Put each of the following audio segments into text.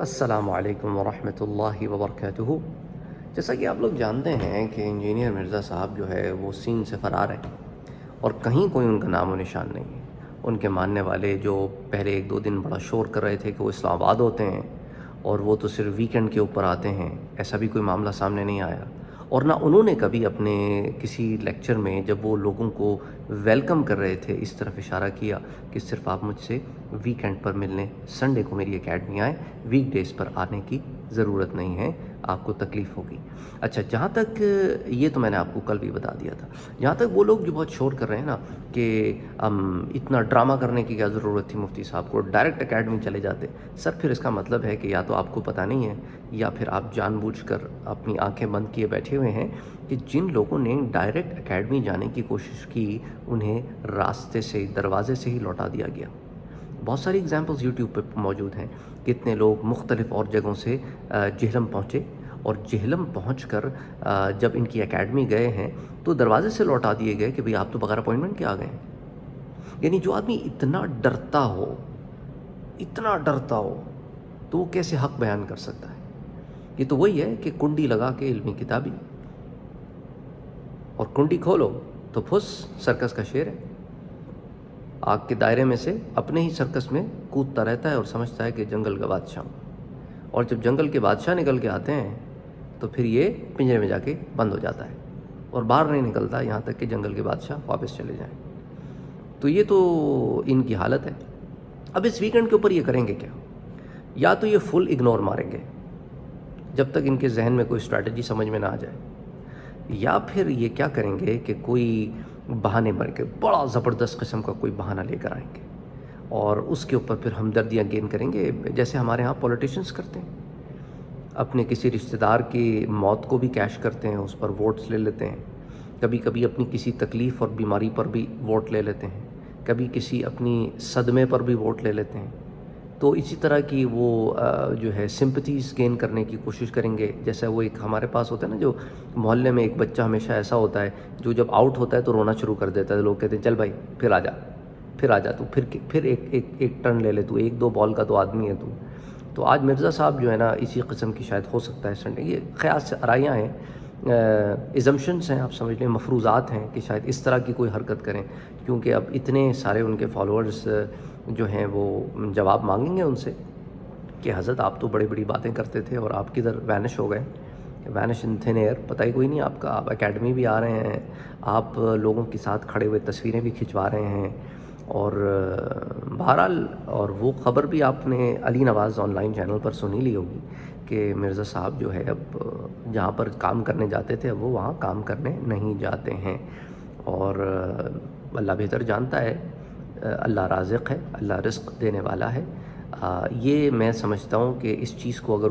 السلام علیکم ورحمۃ اللہ وبرکاتہ۔ جیسا کہ آپ لوگ جانتے ہیں کہ انجینئر مرزا صاحب جو ہے وہ سین سے فرار ہیں اور کہیں کوئی ان کا نام و نشان نہیں ہے۔ ان کے ماننے والے جو پہلے ایک دو دن بڑا شور کر رہے تھے کہ وہ اسلام آباد ہوتے ہیں اور وہ تو صرف ویکنڈ کے اوپر آتے ہیں، ایسا بھی کوئی معاملہ سامنے نہیں آیا، اور نہ انہوں نے کبھی اپنے کسی لیکچر میں جب وہ لوگوں کو ویلکم کر رہے تھے اس طرف اشارہ کیا کہ صرف آپ مجھ سے ویکنڈ پر ملنے، سنڈے کو میری اکیڈمی آئیں، ویک ڈیز پر آنے کی ضرورت نہیں ہے، آپ کو تکلیف ہوگی۔ اچھا، جہاں تک یہ تو میں نے آپ کو کل بھی بتا دیا تھا، جہاں تک وہ لوگ جو بہت شور کر رہے ہیں نا کہ اتنا ڈرامہ کرنے کی کیا ضرورت تھی مفتی صاحب کو، ڈائریکٹ اکیڈمی چلے جاتے، سر پھر اس کا مطلب ہے کہ یا تو آپ کو پتہ نہیں ہے یا پھر آپ جان بوجھ کر اپنی آنکھیں بند کیے بیٹھے ہوئے ہیں کہ جن لوگوں نے ڈائریکٹ اکیڈمی جانے کی کوشش کی انہیں راستے سے، دروازے سے ہی لوٹا دیا گیا۔ بہت ساری اگزامپلز یوٹیوب پہ موجود ہیں، کتنے لوگ مختلف اور جگہوں سے جہلم پہنچے اور جہلم پہنچ کر جب ان کی اکیڈمی گئے ہیں تو دروازے سے لوٹا دیے گئے کہ بھئی آپ تو بغیر اپوائنٹمنٹ کے آ گئے ہیں۔ یعنی جو آدمی اتنا ڈرتا ہو تو وہ کیسے حق بیان کر سکتا ہے؟ یہ تو وہی ہے کہ کنڈی لگا کے علمی کتابی، اور کنڈی کھولو تو پھس سرکس کا شیر ہے، آگ کے دائرے میں سے اپنے ہی سرکس میں کودتا رہتا ہے اور سمجھتا ہے کہ جنگل کا بادشاہ ہوں، اور جب جنگل کے بادشاہ نکل کے آتے ہیں تو پھر یہ پنجرے میں جا کے بند ہو جاتا ہے اور باہر نہیں نکلتا یہاں تک کہ جنگل کے بادشاہ واپس چلے جائیں۔ تو یہ تو ان کی حالت ہے۔ اب اس ویکنڈ کے اوپر یہ کریں گے کیا؟ یا تو یہ فل اگنور ماریں گے جب تک ان کے ذہن میں کوئی اسٹریٹجی سمجھ میں نہ آ جائے، یا پھر یہ کیا کریں گے کہ کوئی بہانے بن کے بڑا زبردست قسم کا کوئی بہانہ لے کر آئیں گے اور اس کے اوپر پھر ہمدردیاں گین کریں گے، جیسے ہمارے ہاں پولیٹیشنز کرتے ہیں، اپنے کسی رشتہ دار کی موت کو بھی کیش کرتے ہیں، اس پر ووٹس لے لیتے ہیں، کبھی کبھی اپنی کسی تکلیف اور بیماری پر بھی ووٹ لے لیتے ہیں، کبھی کسی اپنی صدمے پر بھی ووٹ لے لیتے ہیں۔ تو اسی طرح کی وہ جو ہے سمپتھیز گین کرنے کی کوشش کریں گے، جیسا وہ ایک ہمارے پاس ہوتا ہے نا، جو محلے میں ایک بچہ ہمیشہ ایسا ہوتا ہے جو جب آؤٹ ہوتا ہے تو رونا شروع کر دیتا ہے، لوگ کہتے ہیں چل بھائی پھر آ جا تو پھر ایک ٹرن لے لے، تو ایک دو بال کا تو آدمی ہے تو آج مرزا صاحب جو ہے نا اسی قسم کی شاید ہو سکتا ہے سنڈے، یہ خیال سے آرائیاں ہیں، ایزمپشنس ہیں، آپ سمجھ لیں مفروضات ہیں کہ شاید اس طرح کی کوئی حرکت کریں، کیونکہ اب اتنے سارے ان کے فالوورز جو ہیں وہ جواب مانگیں گے ان سے کہ حضرت آپ تو بڑی بڑی باتیں کرتے تھے اور آپ کدھر وینش ہو گئے، وینش ان تھن ایئر، پتہ ہی کوئی نہیں آپ کا، آپ اکیڈمی بھی آ رہے ہیں، آپ لوگوں کے ساتھ کھڑے ہوئے تصویریں بھی کھنچوا رہے ہیں، اور بہرحال اور وہ خبر بھی آپ نے Ali Nawaz on line channel پر سنی لی ہوگی کہ مرزا صاحب جو ہے اب جہاں پر کام کرنے جاتے تھے اب وہ وہاں کام کرنے نہیں جاتے ہیں، اور اللہ بہتر جانتا ہے، اللہ رازق ہے، اللہ رزق دینے والا ہے۔ یہ میں سمجھتا ہوں کہ اس چیز کو اگر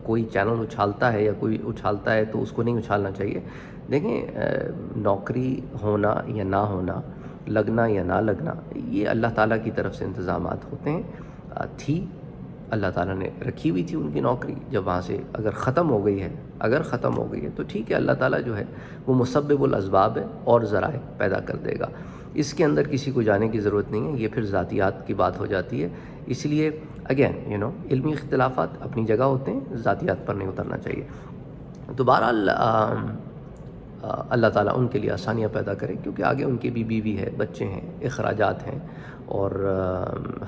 کوئی چینل اچھالتا ہے یا کوئی اچھالتا ہے تو اس کو نہیں اچھالنا چاہیے۔ دیکھیں، نوکری ہونا یا نہ ہونا، لگنا یا نہ لگنا، یہ اللہ تعالیٰ کی طرف سے انتظامات ہوتے ہیں۔ تھی اللہ تعالیٰ نے رکھی ہوئی تھی ان کی نوکری، جب وہاں سے اگر ختم ہو گئی ہے تو ٹھیک ہے، اللہ تعالیٰ جو ہے وہ مسبب الاسباب ہے اور ذرائع پیدا کر دے گا، اس کے اندر کسی کو جانے کی ضرورت نہیں ہے، یہ پھر ذاتیات کی بات ہو جاتی ہے۔ اس لیے اگین علمی اختلافات اپنی جگہ ہوتے ہیں، ذاتیات پر نہیں اترنا چاہیے۔ تو بہرحال اللہ تعالیٰ ان کے لیے آسانیاں پیدا کرے، کیونکہ آگے ان کی بھی بیوی ہے، بچے ہیں، اخراجات ہیں، اور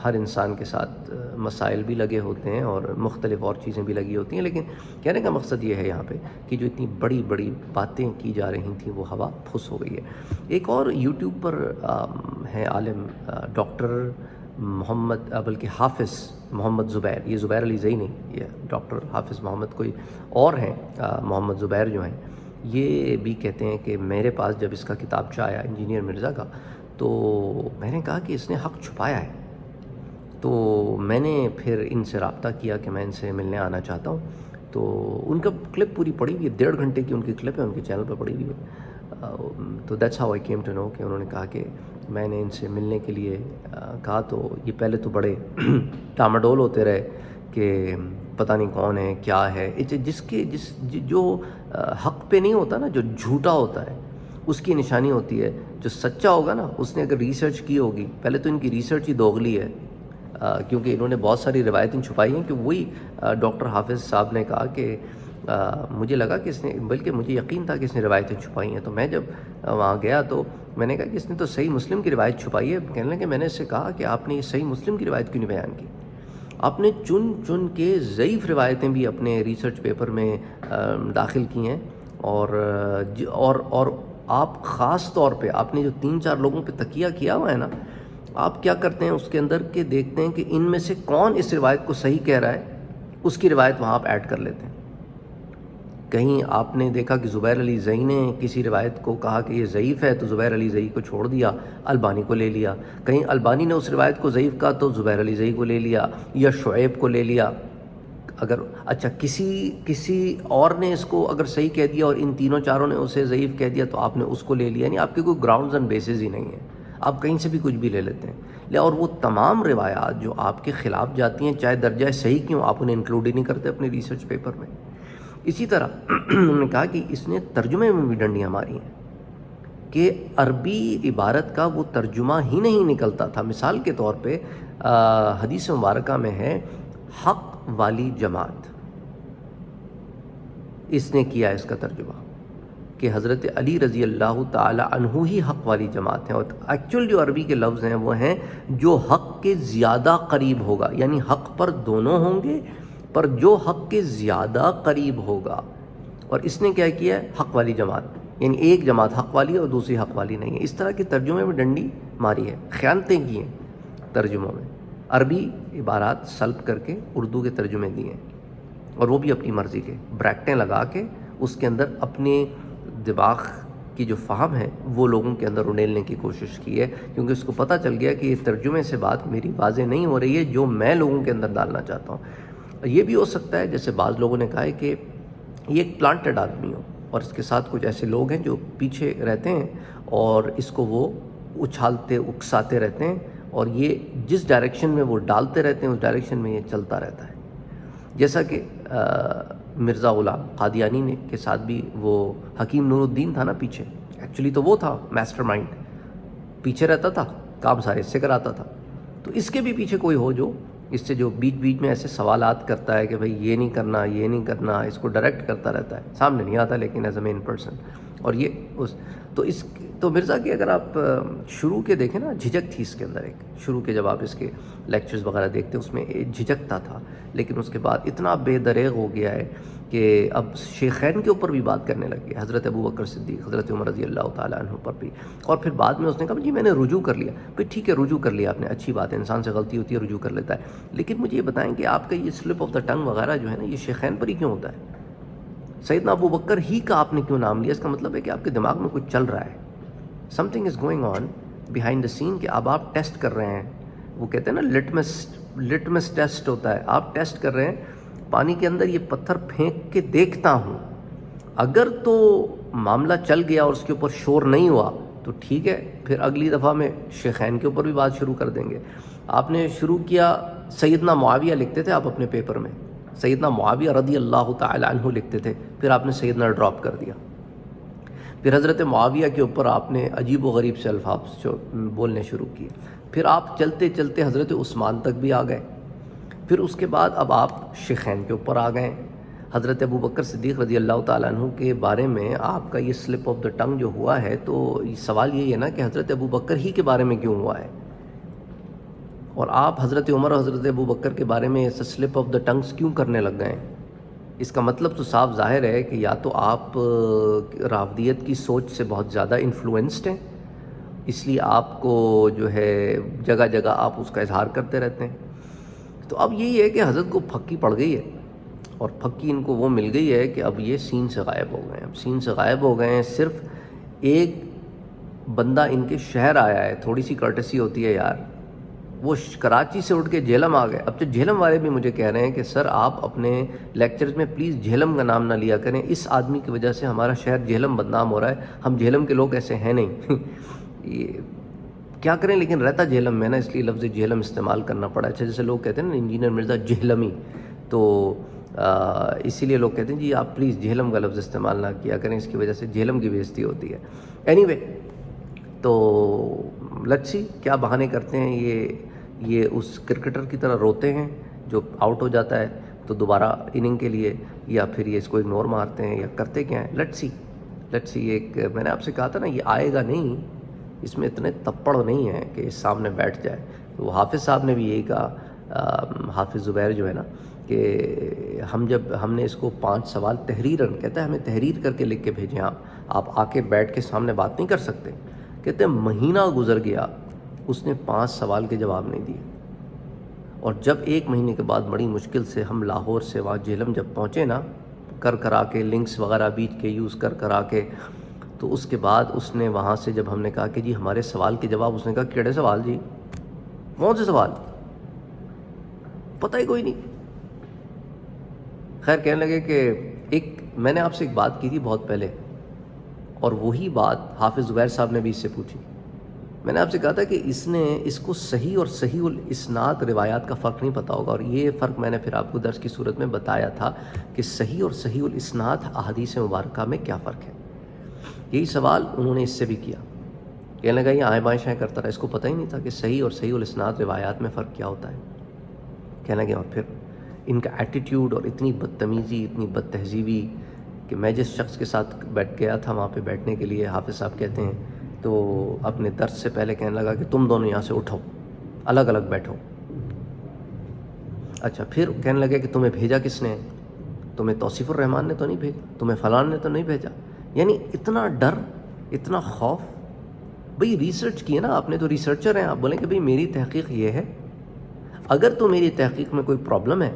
ہر انسان کے ساتھ مسائل بھی لگے ہوتے ہیں اور مختلف اور چیزیں بھی لگی ہوتی ہیں، لیکن کہنے کا مقصد یہ ہے یہاں پہ کہ جو اتنی بڑی بڑی باتیں کی جا رہی تھیں وہ ہوا پھس ہو گئی ہے۔ ایک اور یوٹیوب پر ہے عالم، ڈاکٹر محمد، بلکہ حافظ محمد زبیر، یہ زبیر علی زئی نہیں، یہ ڈاکٹر حافظ محمد کوئی اور ہیں، محمد زبیر جو ہیں، یہ بھی کہتے ہیں کہ میرے پاس جب اس کا کتابچہ آیا انجینئر مرزا کا تو میں نے کہا کہ اس نے حق چھپایا ہے، تو میں نے پھر ان سے رابطہ کیا کہ میں ان سے ملنے آنا چاہتا ہوں، تو ان کا کلپ پوری پڑی ہوئی ہے، 1.5 گھنٹے کی ان کی کلپ ہے، ان کے چینل پہ پڑی ہوئی ہے، تو that's how I came to know کہ انہوں نے کہا کہ میں نے ان سے ملنے کے لیے کہا، تو یہ پہلے تو بڑے ڈاماڈول ہوتے رہے کہ پتہ نہیں کون ہے کیا ہے، جو حق پہ نہیں ہوتا نا، جو جھوٹا ہوتا ہے اس کی نشانی ہوتی ہے، جو سچا ہوگا نا اس نے اگر ریسرچ کی ہوگی، پہلے تو ان کی ریسرچ ہی دوغلی ہے، کیونکہ انہوں نے بہت ساری روایتیں چھپائی ہیں کہ وہی ڈاکٹر حافظ صاحب نے کہا کہ مجھے لگا کہ اس نے، بلکہ مجھے یقین تھا کہ اس نے روایتیں چھپائی ہیں. تو میں جب وہاں گیا تو میں نے کہا کہ اس نے تو صحیح مسلم کی روایت چھپائی ہے. کہنے لگے میں نے اس سے کہا کہ آپ نے یہ صحیح مسلم کی روایت کیوں نہیں بیان کی؟ آپ نے چن چن کے ضعیف روایتیں بھی اپنے ریسرچ پیپر میں داخل کی ہیں. اور آپ خاص طور پہ آپ نے جو 3-4 لوگوں پہ تکیہ کیا ہوا ہے نا، آپ کیا کرتے ہیں اس کے اندر کہ دیکھتے ہیں کہ ان میں سے کون اس روایت کو صحیح کہہ رہا ہے، اس کی روایت وہاں آپ ایڈ کر لیتے ہیں. کہیں آپ نے دیکھا کہ زبیر علی زئی نے کسی روایت کو کہا کہ یہ ضعیف ہے تو زبیر علی زئی کو چھوڑ دیا، البانی کو لے لیا. کہیں البانی نے اس روایت کو ضعیف کہا تو زبیر علی زئی کو لے لیا یا شعیب کو لے لیا. اگر اچھا کسی اور نے اس کو اگر صحیح کہہ دیا اور ان تینوں چاروں نے اسے ضعیف کہہ دیا تو آپ نے اس کو لے لیا. یعنی آپ کے کوئی گراؤنڈز اینڈ بیسز ہی نہیں ہیں، آپ کہیں سے بھی کچھ بھی لے لیتے ہیں. اور وہ تمام روایات جو آپ کے خلاف جاتی ہیں، چاہے درجہ صحیح کیوں، آپ انہیں انکلوڈ ہی نہیں کرتے اپنے ریسرچ پیپر میں. اسی طرح انہوں نے کہا کہ اس نے ترجمے میں بھی ڈنڈیاں ماری ہیں کہ عربی عبارت کا وہ ترجمہ ہی نہیں نکلتا تھا. مثال کے طور پہ حدیث مبارکہ میں ہے حق والی جماعت، اس نے کیا اس کا ترجمہ کہ حضرت علی رضی اللہ تعالی عنہ ہی حق والی جماعت ہیں. اور ایکچوئل جو عربی کے لفظ ہیں وہ ہیں جو حق کے زیادہ قریب ہوگا، یعنی حق پر دونوں ہوں گے پر جو حق کے زیادہ قریب ہوگا. اور اس نے کیا کیا ہے؟ حق والی جماعت، یعنی ایک جماعت حق والی ہے اور دوسری حق والی نہیں ہے. اس طرح کے ترجمے میں ڈنڈی ماری ہے، خیانتیں کی ہیں ترجموں میں. عربی عبارات سلب کر کے اردو کے ترجمے دیے ہیں، اور وہ بھی اپنی مرضی کے، بریکٹیں لگا کے اس کے اندر اپنے دماغ کی جو فہم ہے وہ لوگوں کے اندر انڈیلنے کی کوشش کی ہے. کیونکہ اس کو پتہ چل گیا کہ یہ ترجمے سے بات میری واضح نہیں ہو رہی ہے جو میں لوگوں کے اندر ڈالنا چاہتا ہوں. یہ بھی ہو سکتا ہے جیسے بعض لوگوں نے کہا ہے کہ یہ ایک پلانٹڈ آدمی ہو اور اس کے ساتھ کچھ ایسے لوگ ہیں جو پیچھے رہتے ہیں اور اس کو وہ اچھالتے اکساتے رہتے ہیں، اور یہ جس ڈائریکشن میں وہ ڈالتے رہتے ہیں اس ڈائریکشن میں یہ چلتا رہتا ہے. جیسا کہ مرزا غلام قادیانی نے کے ساتھ بھی وہ حکیم نور الدین تھا نا پیچھے، ایکچولی تو وہ تھا میسٹر مائنڈ، پیچھے رہتا تھا، کام سارے اس سے کراتا تھا. تو اس کے بھی پیچھے کوئی ہو جو اس سے جو بیچ بیچ میں ایسے سوالات کرتا ہے کہ بھئی یہ نہیں کرنا یہ نہیں کرنا، اس کو ڈائریکٹ کرتا رہتا ہے، سامنے نہیں آتا لیکن ایز اے مین پرسن. اور یہ تو مرزا کی اگر آپ شروع کے دیکھیں نا، جھجک تھی اس کے اندر. ایک شروع کے جب آپ اس کے لیکچرز وغیرہ دیکھتے اس میں جھجکتا تھا، لیکن اس کے بعد اتنا بے دریغ ہو گیا ہے کہ اب شیخین کے اوپر بھی بات کرنے لگ گیا، حضرت ابو بکر صدیق، حضرت عمر رضی اللہ تعالیٰ عنہ پر بھی. اور پھر بعد میں اس نے کہا جی میں نے رجوع کر لیا. پھر ٹھیک ہے رجوع کر لیا آپ نے، اچھی بات ہے، انسان سے غلطی ہوتی ہے رجوع کر لیتا ہے. لیکن مجھے یہ بتائیں کہ آپ کا یہ سلپ آف دا ٹنگ وغیرہ جو ہے نا، یہ شیخین پر ہی کیوں ہوتا ہے؟ سیدنا ابو بکر ہی کا آپ نے کیوں نام لیا؟ اس کا مطلب ہے کہ آپ کے دماغ میں کچھ چل رہا ہے، something is going on behind the scene, کہ اب آپ ٹیسٹ کر رہے ہیں. وہ کہتے ہیں نا لٹمس ٹیسٹ ہوتا ہے، آپ ٹیسٹ کر رہے ہیں. پانی کے اندر یہ پتھر پھینک کے دیکھتا ہوں، اگر تو معاملہ چل گیا اور اس کے اوپر شور نہیں ہوا تو ٹھیک ہے، پھر اگلی دفعہ میں شیخین کے اوپر بھی بات شروع کر دیں گے. آپ نے شروع کیا سیدنا معاویہ لکھتے تھے آپ اپنے پیپر میں، سیدنا معاویہ رضی اللہ تعالی عنہ لکھتے تھے، پھر آپ نے سیدنا ڈراپ کر دیا. پھر حضرت معاویہ کے اوپر آپ نے عجیب و غریب سے الفاظ بولنے شروع کیے. پھر آپ چلتے چلتے حضرت عثمان تک بھی آ گئے. پھر اس کے بعد اب آپ شیخین کے اوپر آ گئے. حضرت ابو بکر صدیق رضی اللہ تعالیٰ عنہ کے بارے میں آپ کا یہ سلپ آف دا ٹنگ جو ہوا ہے، تو سوال یہی ہے نا کہ حضرت ابو بکر ہی کے بارے میں کیوں ہوا ہے، اور آپ حضرت عمر اور حضرت ابو بکر کے بارے میں ایسا سلپ آف دا ٹنگس کیوں کرنے لگ گئے؟ اس کا مطلب تو صاف ظاہر ہے کہ یا تو آپ رافضیت کی سوچ سے بہت زیادہ انفلوئنسڈ ہیں، اس لیے آپ کو جو ہے جگہ جگہ آپ اس کا اظہار کرتے رہتے ہیں. تو اب یہی ہے کہ حضرت کو پھکی پڑ گئی ہے، اور پھکی ان کو وہ مل گئی ہے کہ اب یہ سین سے غائب ہو گئے ہیں. اب سین سے غائب ہو گئے ہیں. صرف ایک بندہ ان کے شہر آیا ہے، تھوڑی سی کرٹسی ہوتی ہے یار، وہ کراچی سے اٹھ کے جہلم آ گئے. اب تو جہلم والے بھی مجھے کہہ رہے ہیں کہ سر آپ اپنے لیکچرز میں پلیز جہلم کا نام نہ لیا کریں، اس آدمی کی وجہ سے ہمارا شہر جہلم بدنام ہو رہا ہے، ہم جہلم کے لوگ ایسے ہیں نہیں. یہ کیا کریں، لیکن رہتا جہلم میں نا، اس لیے لفظ جہلم استعمال کرنا پڑا. اچھا جیسے لوگ کہتے ہیں نا انجینئر مرزا جہلمی، تو اسی لیے لوگ کہتے ہیں جی آپ پلیز جہلم کا لفظ استعمال نہ کیا کریں، اس کی وجہ سے جہلم کی بےعزتی ہوتی ہے. اینی وے، تو لیٹس سی کیا بہانے کرتے ہیں یہ یہ اس کرکٹر کی طرح روتے ہیں جو آؤٹ ہو جاتا ہے تو دوبارہ اننگ کے لیے، یا پھر یہ اس کو اگنور مارتے ہیں، یا کرتے کیا ہیں؟ Let's see. ایک میں نے آپ سے کہا تھا نا، یہ آئے گا نہیں، اس میں اتنے تپڑ نہیں ہیں کہ اس سامنے بیٹھ جائے. تو حافظ صاحب نے بھی یہی کہا، حافظ زبیر جو ہے نا، کہ ہم نے اس کو 5 سوال تحریراً، کہتا ہے ہمیں تحریر کر کے لکھ کے بھیجیں، آپ آ کے بیٹھ کے سامنے بات نہیں کر سکتے. کہتے ہیں مہینہ گزر گیا، اس نے 5 سوال کے جواب نہیں دیے. اور جب 1 مہینے کے بعد بڑی مشکل سے ہم لاہور سے وہاں جہلم جب پہنچے نا، کرا کے لنکس وغیرہ بیچ کے یوز کرا کے، تو اس کے بعد اس نے وہاں سے جب ہم نے کہا کہ جی ہمارے سوال کے جواب، اس نے کہا کیڑے سوال جی، کون سے سوال، پتہ ہی کوئی نہیں. خیر کہنے لگے کہ میں نے آپ سے ایک بات کی تھی بہت پہلے، اور وہی بات حافظ زبیر صاحب نے بھی اس سے پوچھی. میں نے آپ سے کہا تھا کہ اس کو صحیح اور صحیح الاسناد روایات کا فرق نہیں پتہ ہوگا، اور یہ فرق میں نے پھر آپ کو درس کی صورت میں بتایا تھا کہ صحیح اور صحیح الاسناد احادیث مبارکہ میں کیا فرق ہے. یہی سوال انہوں نے اس سے بھی کیا. کہنے لگا یہ آئیں بائیں شائیں کرتا رہا، اس کو پتہ ہی نہیں تھا کہ صحیح اور صحیح الاسناد روایات میں فرق کیا ہوتا ہے. کہنے لگے، اور پھر ان کا ایٹیٹیوڈ اور اتنی بدتمیزی، اتنی بد تہذیبی، کہ میں جس شخص کے ساتھ بیٹھ گیا تھا وہاں پہ بیٹھنے کے لیے، حافظ صاحب کہتے ہیں، تو اپنے درس سے پہلے کہنے لگا کہ تم دونوں یہاں سے اٹھو، الگ الگ بیٹھو. اچھا، پھر کہنے لگے کہ تمہیں بھیجا کس نے؟ تمہیں توصیف الرحمان نے تو نہیں بھیجا، تمہیں فلان نے تو نہیں بھیجا. یعنی اتنا ڈر، اتنا خوف. بھئی ریسرچ کی ہے نا آپ نے، تو ریسرچر ہیں آپ، بولیں کہ بھئی میری تحقیق یہ ہے، اگر تو میری تحقیق میں کوئی پرابلم ہے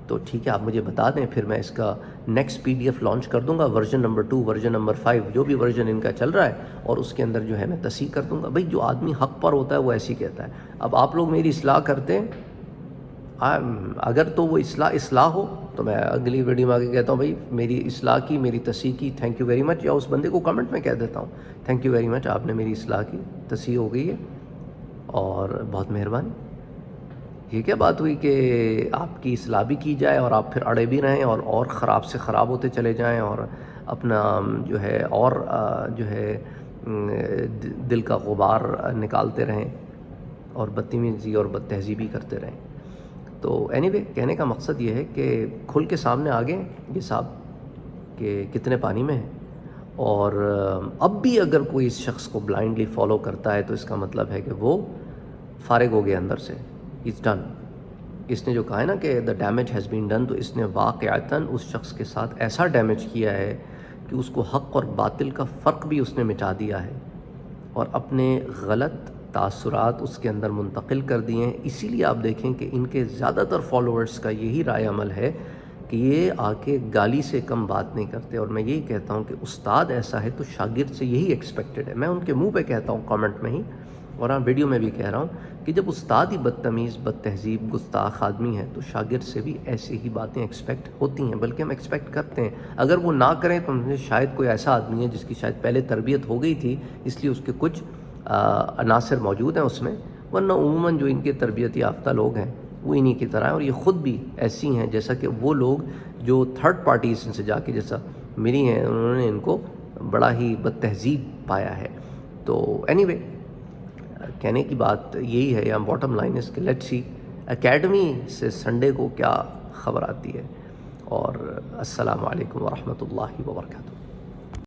تو ٹھیک ہے آپ مجھے بتا دیں، پھر میں اس کا نیکسٹ PDF لانچ کر دوں گا، ورژن نمبر 2، ورژن نمبر 5، جو بھی ورژن ان کا چل رہا ہے، اور اس کے اندر جو ہے میں تصحیح کر دوں گا. بھئی جو آدمی حق پر ہوتا ہے وہ ایسی کہتا ہے. اب آپ لوگ میری اصلاح کرتے ہیں، اگر تو وہ اصلاح ہو تو میں اگلی ویڈیو میں آگے کہتا ہوں بھئی میری اصلاح کی، میری تصحیح کی، تھینک یو ویری مچ، یا اس بندے کو کمنٹ میں کہہ دیتا ہوں تھینک یو ویری مچ، آپ نے میری اصلاح کی، تصحیح ہو گئی ہے، اور بہت مہربانی. یہ کیا بات ہوئی کہ آپ کی اصلاح بھی کی جائے اور آپ پھر اڑے بھی رہیں اور خراب سے خراب ہوتے چلے جائیں، اور اپنا جو ہے اور جو ہے دل کا غبار نکالتے رہیں، اور بدتمیزی اور بد تہذیبی کرتے رہیں. تو اینی وے کہنے کا مقصد یہ ہے کہ کھل کے سامنے آ گئے یہ صاحب کہ کتنے پانی میں ہیں. اور اب بھی اگر کوئی اس شخص کو بلائنڈلی فالو کرتا ہے تو اس کا مطلب ہے کہ وہ فارغ ہو گیا اندر سے، اٹس ڈن. اس نے جو کہا ہے نا کہ the damage has been done، تو اس نے واقعتاً اس شخص کے ساتھ ایسا ڈیمیج کیا ہے کہ اس کو حق اور باطل کا فرق بھی اس نے مٹا دیا ہے، اور اپنے غلط تاثرات اس کے اندر منتقل کر دیے ہیں. اسی لیے آپ دیکھیں کہ ان کے زیادہ تر فالوورز کا یہی رائے عمل ہے کہ یہ آ کے گالی سے کم بات نہیں کرتے. اور میں یہی کہتا ہوں کہ استاد ایسا ہے تو شاگرد سے یہی ایکسپیکٹڈ ہے. میں ان کے منہ پہ کہتا ہوں کامنٹ میں ہی، اور ہاں ویڈیو میں بھی کہہ رہا ہوں کہ جب استاد ہی بدتمیز، بد تہذیب، گستاخ آدمی ہے تو شاگرد سے بھی ایسے ہی باتیں ایکسپیکٹ ہوتی ہیں، بلکہ ہم ایکسپیکٹ کرتے ہیں. اگر وہ نہ کریں تو ہم شاید کوئی ایسا آدمی ہے جس کی شاید پہلے تربیت ہو گئی تھی، اس لیے اس کے کچھ عناصر موجود ہیں اس میں، ورنہ عموماً جو ان کے تربیت یافتہ لوگ ہیں وہ انہی کی طرح ہیں. اور یہ خود بھی ایسی ہیں جیسا کہ وہ لوگ جو تھرڈ پارٹیز سے جا کے جیسا ملی ہیں، انہوں نے ان کو بڑا ہی بد تہذیب پایا ہے. تو اینی وے کہنے کی بات یہی ہے، یا باٹم لائن اس کے لیٹس سی اکیڈمی سے سنڈے کو کیا خبر آتی ہے. اور السلام علیکم ورحمۃ اللہ وبرکاتہ.